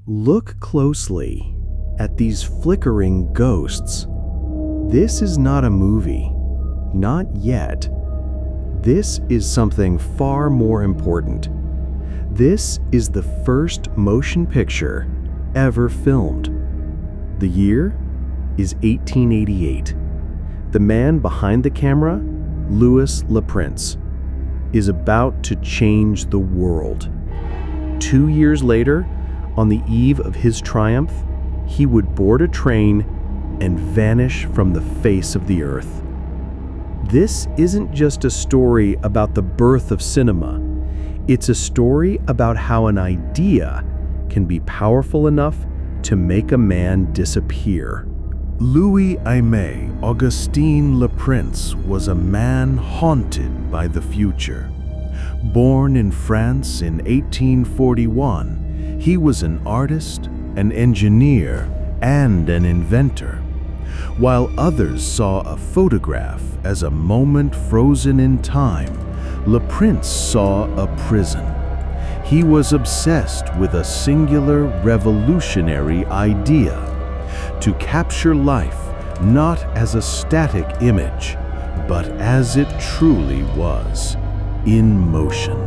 Look closely at these flickering ghosts. This is not a movie. Not yet. This is something far more important. This is the first motion picture ever filmed. The year is 1888. The man behind the camera, Louis Le Prince, is about to change the world. 2 years later, on the eve of his triumph, he would board a train and vanish from the face of the earth. This isn't just a story about the birth of cinema. It's a story about how an idea can be powerful enough to make a man disappear. Louis-Aimé Augustin Le Prince was a man haunted by the future. Born in France in 1841, he was an artist, an engineer, and an inventor. While others saw a photograph as a moment frozen in time, Le Prince saw a prison. He was obsessed with a singular revolutionary idea: to capture life not as a static image, but as it truly was, in motion.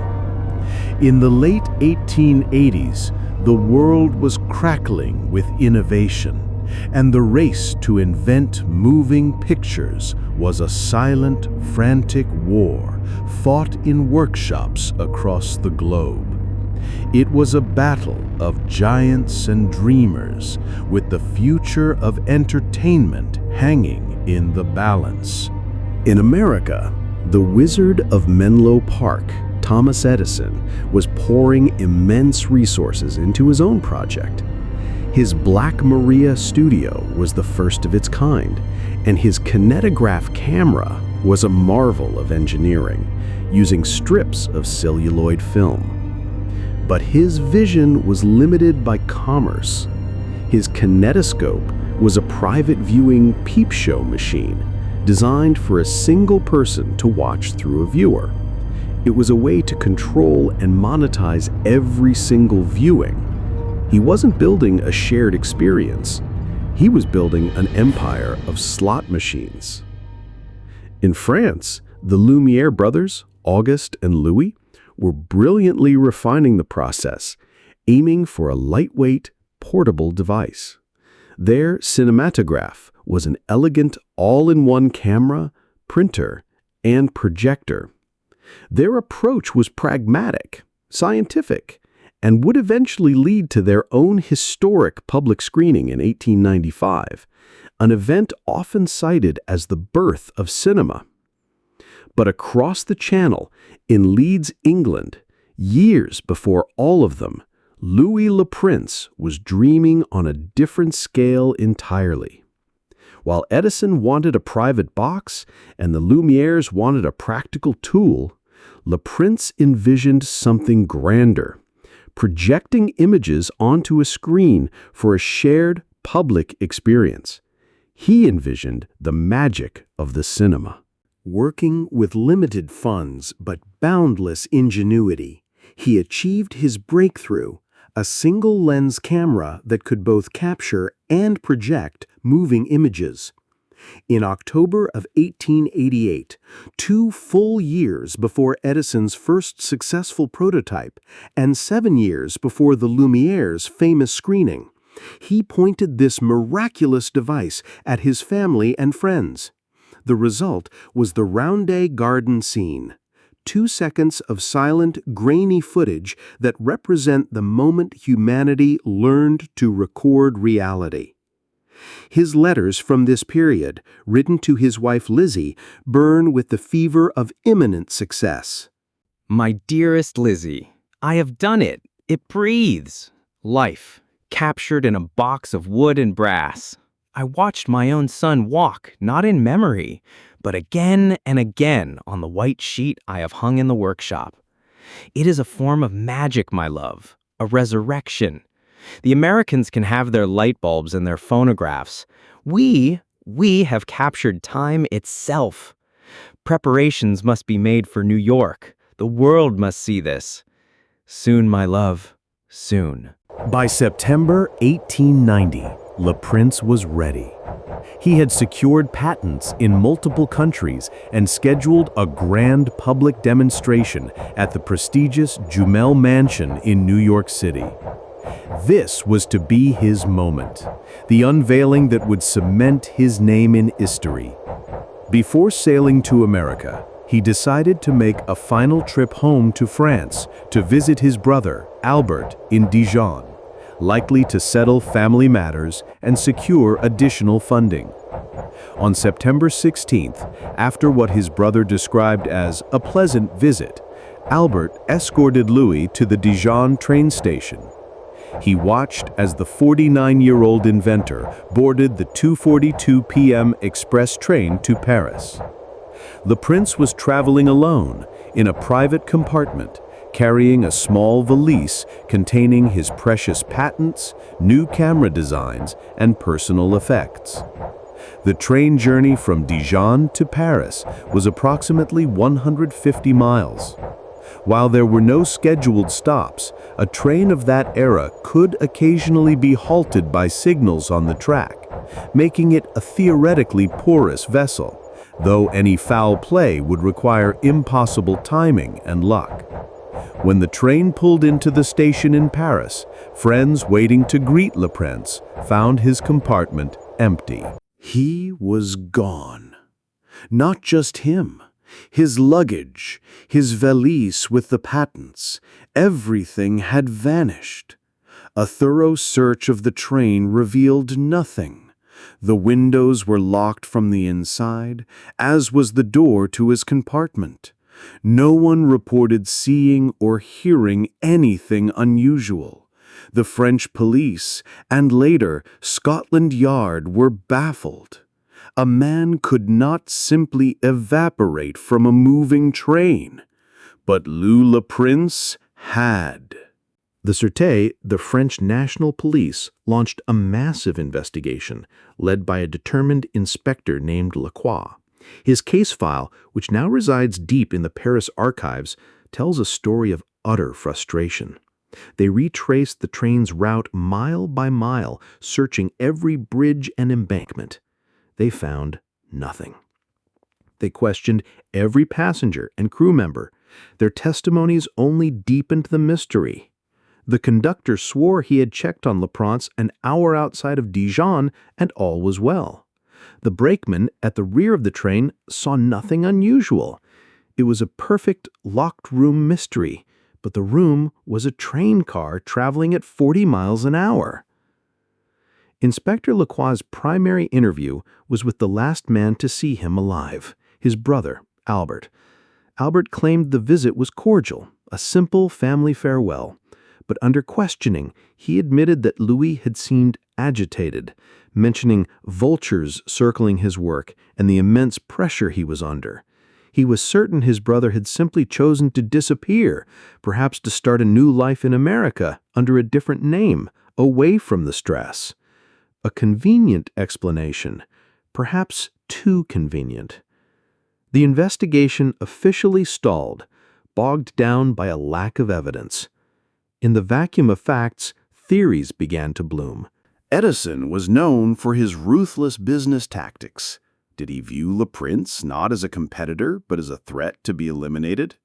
In the late 1880s, the world was crackling with innovation, and the race to invent moving pictures was a silent, frantic war fought in workshops across the globe. It was a battle of giants and dreamers, with the future of entertainment hanging in the balance. In America, the Wizard of Menlo Park, Thomas Edison, was pouring immense resources into his own project. His Black Maria studio was the first of its kind, and his kinetograph camera was a marvel of engineering, using strips of celluloid film. But his vision was limited by commerce. His kinetoscope was a private viewing peep show machine, designed for a single person to watch through a viewer. It was a way to control and monetize every single viewing. He wasn't building a shared experience. He was building an empire of slot machines. In France, the Lumiere brothers, Auguste and Louis, were brilliantly refining the process, aiming for a lightweight, portable device. Their cinematograph was an elegant all-in-one camera, printer, and projector. Their approach was pragmatic, scientific, and would eventually lead to their own historic public screening in 1895, an event often cited as the birth of cinema. But across the channel, in Leeds, England, years before all of them, Louis Le Prince was dreaming on a different scale entirely. While Edison wanted a private box and the Lumieres wanted a practical tool, Le Prince envisioned something grander, projecting images onto a screen for a shared public experience. He envisioned the magic of the cinema. Working with limited funds but boundless ingenuity, he achieved his breakthrough, a single-lens camera that could both capture and project moving images. In October of 1888, 2 full years before Edison's first successful prototype and 7 years before the Lumiere's famous screening, he pointed this miraculous device at his family and friends. The result was the Rounday Garden scene, 2 seconds of silent, grainy footage that represent the moment humanity learned to record reality. His letters from this period, written to his wife Lizzie, burn with the fever of imminent success. My dearest Lizzie, I have done it. It breathes. Life, captured in a box of wood and brass. I watched my own son walk, not in memory, but again and again on the white sheet I have hung in the workshop. It is a form of magic, my love, a resurrection. The Americans can have their light bulbs and their phonographs. We have captured time itself. Preparations must be made for New York. The world must see this. Soon, my love, soon. By September 1890, Le Prince was ready. He had secured patents in multiple countries and scheduled a grand public demonstration at the prestigious Jumel Mansion in New York City. This was to be his moment, the unveiling that would cement his name in history. Before sailing to America, he decided to make a final trip home to France to visit his brother, Albert, in Dijon, likely to settle family matters and secure additional funding. On September 16th, after what his brother described as a pleasant visit, Albert escorted Louis to the Dijon train station. He watched as the 49-year-old inventor boarded the 2:42 p.m. express train to Paris. Le Prince was traveling alone in a private compartment, carrying a small valise containing his precious patents, new camera designs, and personal effects. The train journey from Dijon to Paris was approximately 150 miles. While there were no scheduled stops, a train of that era could occasionally be halted by signals on the track, making it a theoretically porous vessel, though any foul play would require impossible timing and luck. When the train pulled into the station in Paris, friends waiting to greet Le Prince found his compartment empty. He was gone. Not just him. His luggage, his valise with the patents, everything had vanished. A thorough search of the train revealed nothing. The windows were locked from the inside, as was the door to his compartment. No one reported seeing or hearing anything unusual. The French police and later Scotland Yard were baffled. A man could not simply evaporate from a moving train, but Le Prince had. The Sûreté, the French National Police, launched a massive investigation led by a determined inspector named Lacroix. His case file, which now resides deep in the Paris archives, tells a story of utter frustration. They retraced the train's route mile by mile, searching every bridge and embankment. They found nothing. They questioned every passenger and crew member. Their testimonies only deepened the mystery. The conductor swore he had checked on Le Prince an hour outside of Dijon and all was well. The brakeman at the rear of the train saw nothing unusual. It was a perfect locked room mystery, but the room was a train car traveling at 40 miles an hour. Inspector Lacroix's primary interview was with the last man to see him alive, his brother, Albert. Albert claimed the visit was cordial, a simple family farewell, but under questioning, he admitted that Louis had seemed agitated, mentioning vultures circling his work and the immense pressure he was under. He was certain his brother had simply chosen to disappear, perhaps to start a new life in America under a different name, away from the stress. A convenient explanation, perhaps too convenient. The investigation officially stalled, bogged down by a lack of evidence. In the vacuum of facts, theories began to bloom. Edison was known for his ruthless business tactics. Did he view Le Prince not as a competitor, but as a threat to be eliminated?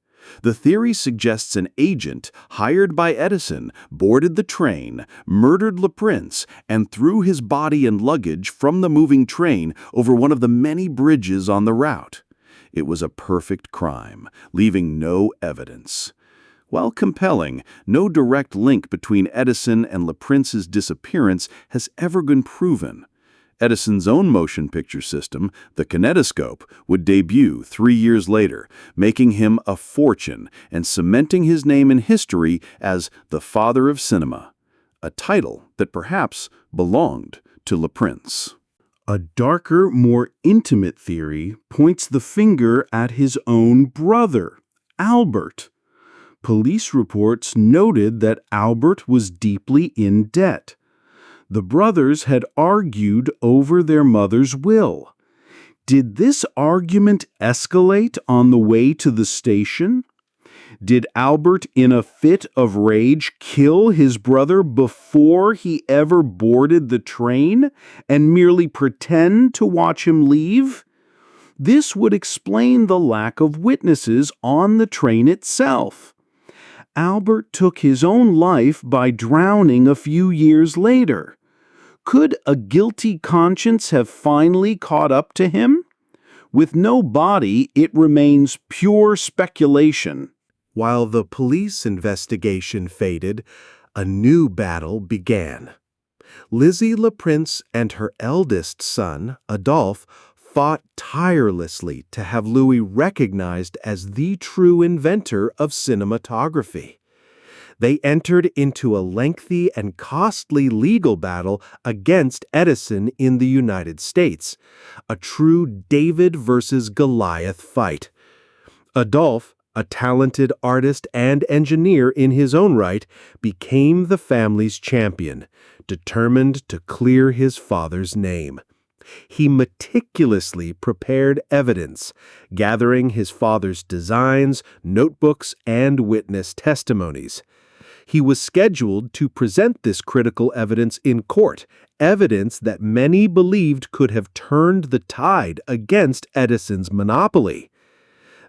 The theory suggests an agent hired by Edison boarded the train, murdered Le Prince, and threw his body and luggage from the moving train over one of the many bridges on the route. It was a perfect crime, leaving no evidence. While compelling, no direct link between Edison and Le Prince's disappearance has ever been proven. Edison's own motion picture system, the Kinetoscope, would debut 3 years later, making him a fortune and cementing his name in history as the father of cinema, a title that perhaps belonged to Le Prince. A darker, more intimate theory points the finger at his own brother, Albert. Police reports noted that Albert was deeply in debt. The brothers had argued over their mother's will. Did this argument escalate on the way to the station? Did Albert, in a fit of rage, kill his brother before he ever boarded the train and merely pretend to watch him leave? This would explain the lack of witnesses on the train itself. Albert took his own life by drowning a few years later. Could a guilty conscience have finally caught up to him? With no body, it remains pure speculation. While the police investigation faded, a new battle began. Lizzie LaPrince and her eldest son, Adolphe, fought tirelessly to have Louis recognized as the true inventor of cinematography. They entered into a lengthy and costly legal battle against Edison in the United States, a true David versus Goliath fight. Adolphe, a talented artist and engineer in his own right, became the family's champion, determined to clear his father's name. He meticulously prepared evidence, gathering his father's designs, notebooks, and witness testimonies. He was scheduled to present this critical evidence in court, evidence that many believed could have turned the tide against Edison's monopoly.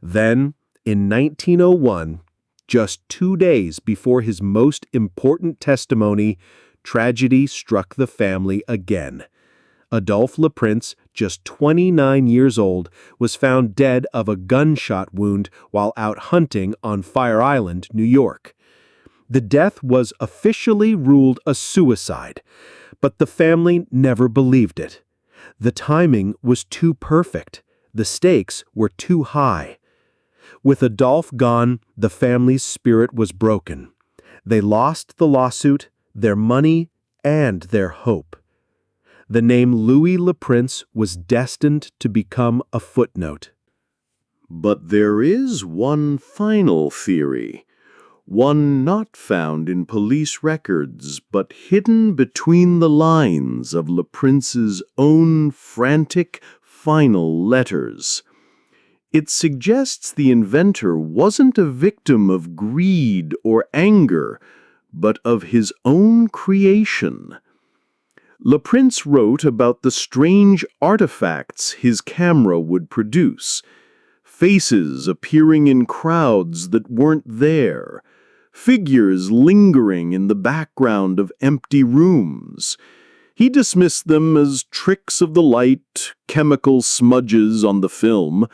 Then, in 1901, just 2 days before his most important testimony, tragedy struck the family again. Adolphe LaPrince, just 29 years old, was found dead of a gunshot wound while out hunting on Fire Island, New York. The death was officially ruled a suicide, but the family never believed it. The timing was too perfect. The stakes were too high. With Adolphe gone, the family's spirit was broken. They lost the lawsuit, their money, and their hope. The name Louis LaPrince was destined to become a footnote. But there is one final theory, one not found in police records, but hidden between the lines of LaPrince's own frantic final letters. It suggests the inventor wasn't a victim of greed or anger, but of his own creation. LaPrince wrote about the strange artifacts his camera would produce, faces appearing in crowds that weren't there, figures lingering in the background of empty rooms. He dismissed them as tricks of the light, chemical smudges on the film,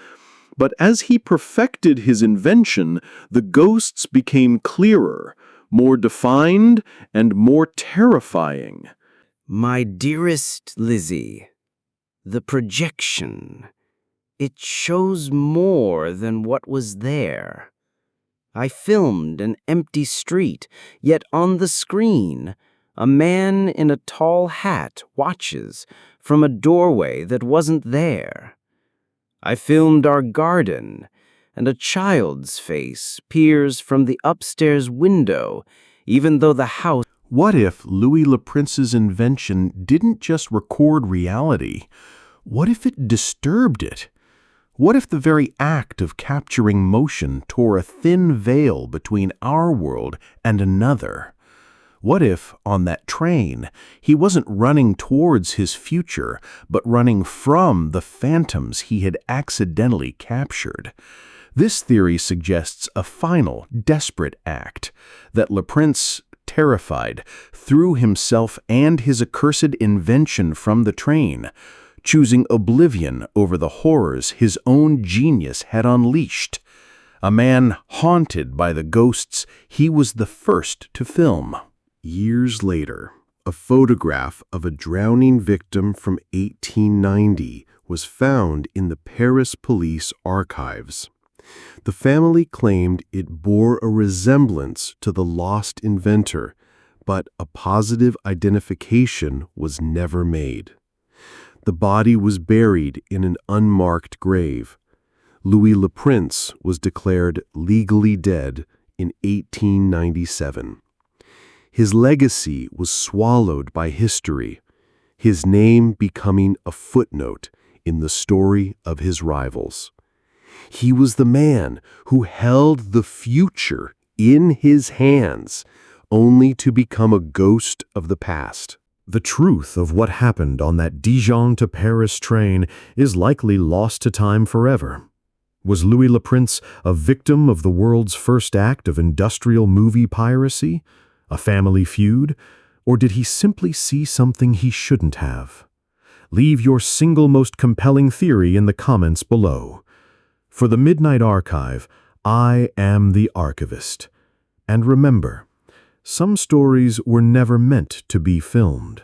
but as he perfected his invention, the ghosts became clearer, more defined, and more terrifying. My dearest Lizzie, the projection, it shows more than what was there. I filmed an empty street, yet on the screen, a man in a tall hat watches from a doorway that wasn't there. I filmed our garden, and a child's face peers from the upstairs window, even though the house... What if Louis LaPrince's invention didn't just record reality? What if it disturbed it? What if the very act of capturing motion tore a thin veil between our world and another? What if, on that train, he wasn't running towards his future, but running from the phantoms he had accidentally captured? This theory suggests a final, desperate act, that LaPrince, terrified, threw himself and his accursed invention from the train, choosing oblivion over the horrors his own genius had unleashed. A man haunted by the ghosts he was the first to film. Years later, a photograph of a drowning victim from 1890 was found in the Paris police archives. The family claimed it bore a resemblance to the lost inventor, but a positive identification was never made. The body was buried in an unmarked grave. Louis LaPrince was declared legally dead in 1897. His legacy was swallowed by history, his name becoming a footnote in the story of his rivals. He was the man who held the future in his hands, only to become a ghost of the past. The truth of what happened on that Dijon to Paris train is likely lost to time forever. Was Louis Le Prince a victim of the world's first act of industrial movie piracy, a family feud, or did he simply see something he shouldn't have? Leave your single most compelling theory in the comments below. For the Midnight Archive, I am the archivist. And remember, some stories were never meant to be filmed.